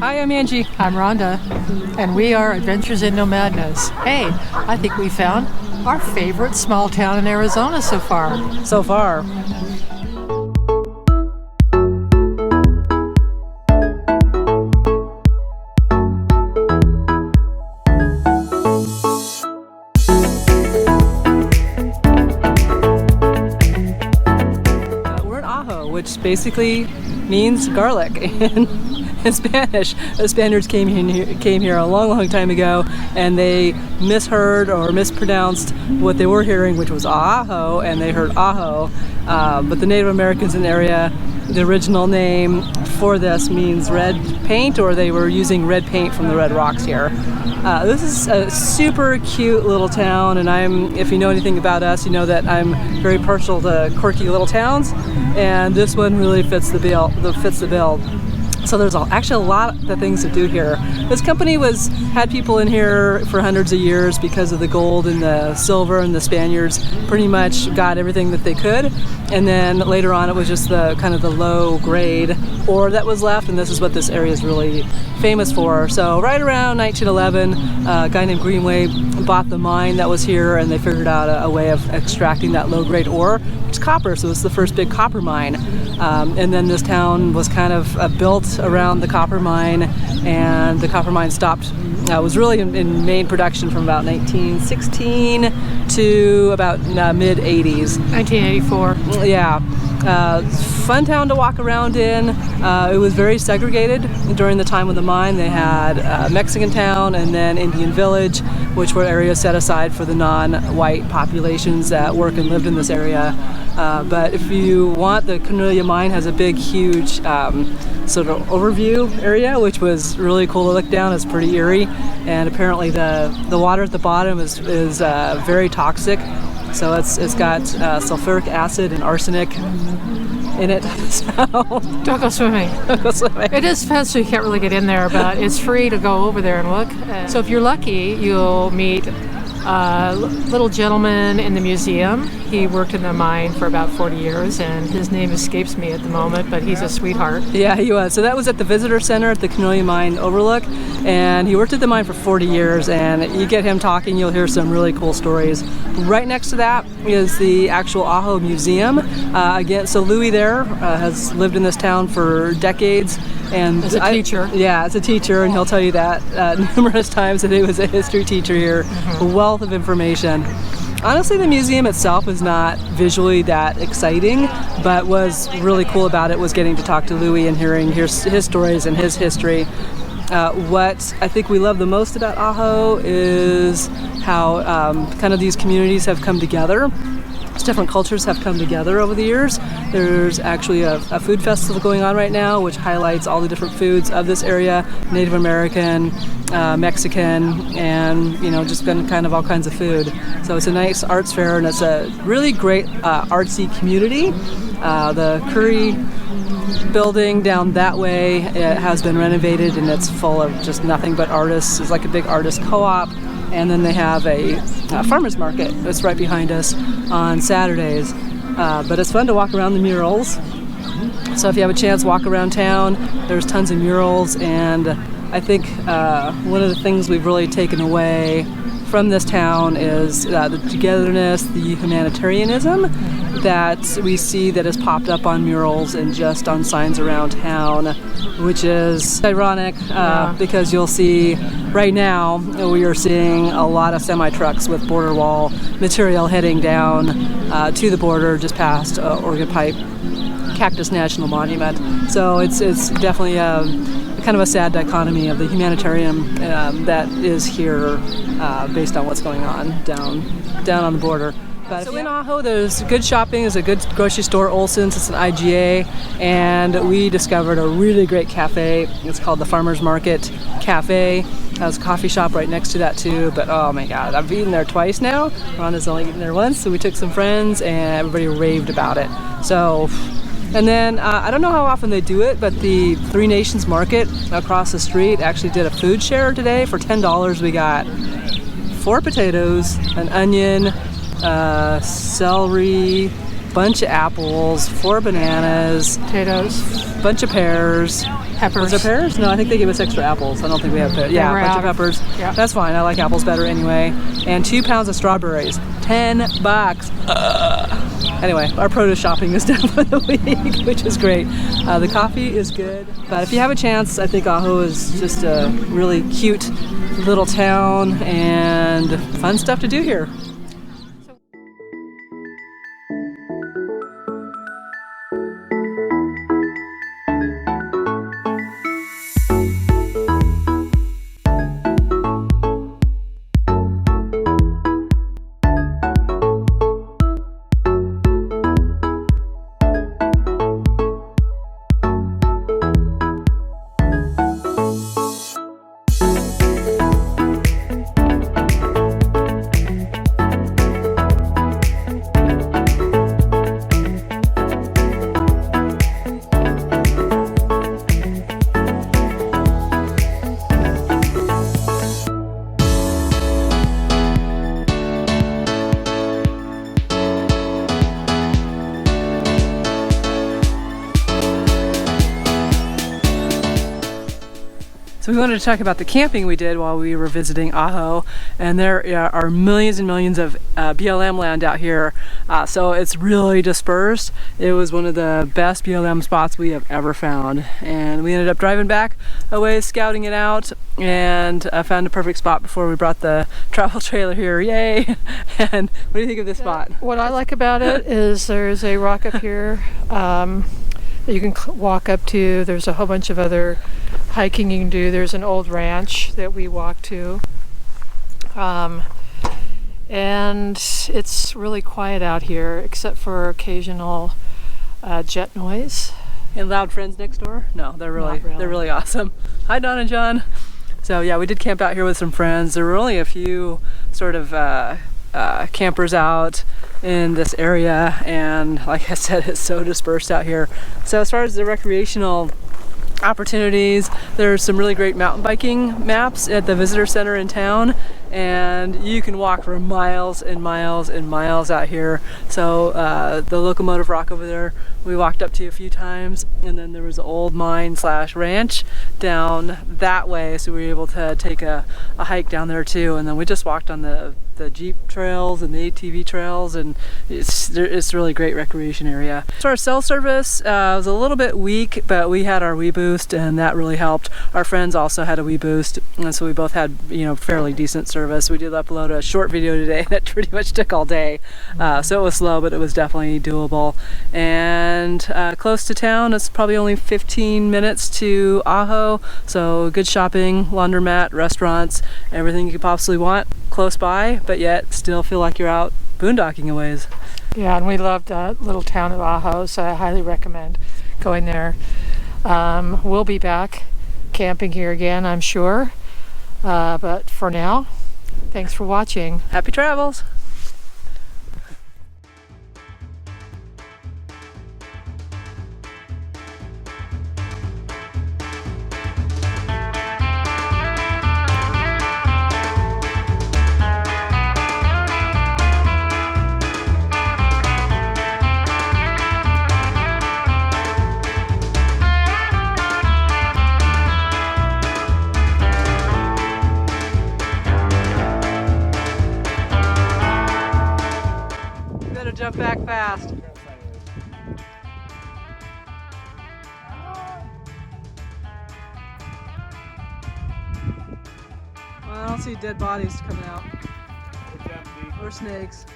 Hi, I'm Angie. I'm Rhonda, and we are Adventures in Nomadness. Hey, I think we found our favorite small town in Arizona so far. So far. We're in Ajo, which basically means garlic in Spanish. The Spaniards came here a long time ago, and they misheard or mispronounced what they were hearing, which was Ajo, and they heard Ajo. But the Native Americans in the area, the original name for this means red paint, or they were using red paint from the red rocks here. This is a super cute little town, and if you know anything about us, you know that I'm very partial to quirky little towns, and this one really fits the bill. So there's actually a lot of things to do here. This company had people in here for hundreds of years because of the gold and the silver, and the Spaniards pretty much got everything that they could. And then later on it was just the kind of the low grade ore that was left, and this is what this area is really famous for. So right around 1911, a guy named Greenway bought the mine that was here, and they figured out a way of extracting that low grade ore, which is copper. So it was the first big copper mine. And then this town was kind of built around the copper mine, and the copper mine stopped. Was really in main production from about 1916 to about mid-80s. 1984. Yeah. Fun town to walk around in. It was very segregated during the time of the mine. They had Mexican town and then Indian village, which were areas set aside for the non-white populations that work and lived in this area. But if you want, the Cornelia mine has a big, huge sort of overview area, which was really cool to look down. It's pretty eerie, and apparently the water at the bottom is very toxic. So it's got sulfuric acid and arsenic in it. So Don't go swimming. Don't go swimming. It is fenced, so you can't really get in there, but it's free to go over there and look. So if you're lucky, you'll meet a little gentleman in the museum. He worked in the mine for about 40 years, and his name escapes me at the moment, but he's a sweetheart. Yeah, he was. So that was at the visitor center at the Cornelia Mine Overlook, and he worked at the mine for 40 years, and you get him talking, you'll hear some really cool stories. Right next to that is the actual Ajo Museum. Again, so Louis there has lived in this town for decades. And as a teacher. Yeah, as a teacher, and he'll tell you that numerous times that he was a history teacher here. A wealth of information. Honestly, the museum itself is not visually that exciting, but what's really cool about it was getting to talk to Louis and hearing his stories and his history. What I think we love the most about Ajo is how kind of these communities have come together. Different cultures have come together over the years. There's actually a food festival going on right now, which highlights all the different foods of this area: Native American, Mexican, and just kind of all kinds of food. So it's a nice arts fair, and it's a really great artsy community. The Curry building down that way, it has been renovated, and it's full of just nothing but artists. It's like a big artist co-op. And then they have a farmer's market that's right behind us on Saturdays. But it's fun to walk around the murals. So if you have a chance, walk around town. There's tons of murals, and I think one of the things we've really taken away from this town is the togetherness, the humanitarianism that we see that has popped up on murals and just on signs around town, which is ironic because you'll see right now we are seeing a lot of semi-trucks with border wall material heading down to the border just past Organ Pipe Cactus National Monument. So it's definitely kind of a sad dichotomy of the humanitarian that is here based on what's going on down on the border. But so in Ajo, there's good shopping. There's a good grocery store, Olson's. It's an IGA, and we discovered a really great cafe. It's called the Farmers Market Cafe. There's a coffee shop right next to that too. But oh my God, I've eaten there twice now. Rhonda's only eaten there once, so we took some friends, and everybody raved about it. So. And then, I don't know how often they do it, but the Three Nations Market across the street actually did a food share today. For $10, we got 4 potatoes, an onion, celery, bunch of apples, 4 bananas, Potatoes, bunch of pears. peppers. Was there pears? No, I think they gave us extra apples. I don't think we have pears. Yeah, a bunch of peppers. Yeah. That's fine. I like apples better anyway. And 2 pounds of strawberries. $10. Anyway, our produce shopping is done for the week, which is great. The coffee is good. But if you have a chance, I think Ajo is just a really cute little town and fun stuff to do here. So we wanted to talk about the camping we did while we were visiting Ajo, and there are millions and millions of BLM land out here, so it's really dispersed. It was one of the best BLM spots we have ever found, and we ended up driving back a ways, scouting it out, and found a perfect spot before we brought the travel trailer here. Yay! And what do you think of this spot? What I like about it is there's a rock up here that you can walk up to. There's a whole bunch of other hiking you can do. There's an old ranch that we walked to. And it's really quiet out here except for occasional jet noise. And loud friends next door? No, they're really awesome. Hi Don and John. So yeah, we did camp out here with some friends. There were only a few sort of campers out in this area, and like I said, it's so dispersed out here. So as far as the recreational opportunities, there's some really great mountain biking maps at the visitor center in town, and you can walk for miles and miles and miles out here. So the locomotive rock over there we walked up to a few times, and then there was an old mine / ranch down that way, so we were able to take a hike down there too. And then we just walked on the Jeep trails and the ATV trails, and it's a really great recreation area. So our cell service was a little bit weak, but we had our WeBoost, and that really helped. Our friends also had a WeBoost, and so we both had fairly decent service. We did upload a short video today that pretty much took all day, so it was slow, but it was definitely doable. And close to town, it's probably only 15 minutes to Ajo, so good shopping, laundromat, restaurants, everything you could possibly want close by, but yet still feel like you're out boondocking a ways. Yeah, and we loved the little town of Ajo, so I highly recommend going there. We'll be back camping here again, I'm sure, but for now, thanks for watching. Happy travels! Jump back fast. Well, I don't see dead bodies coming out. Or snakes.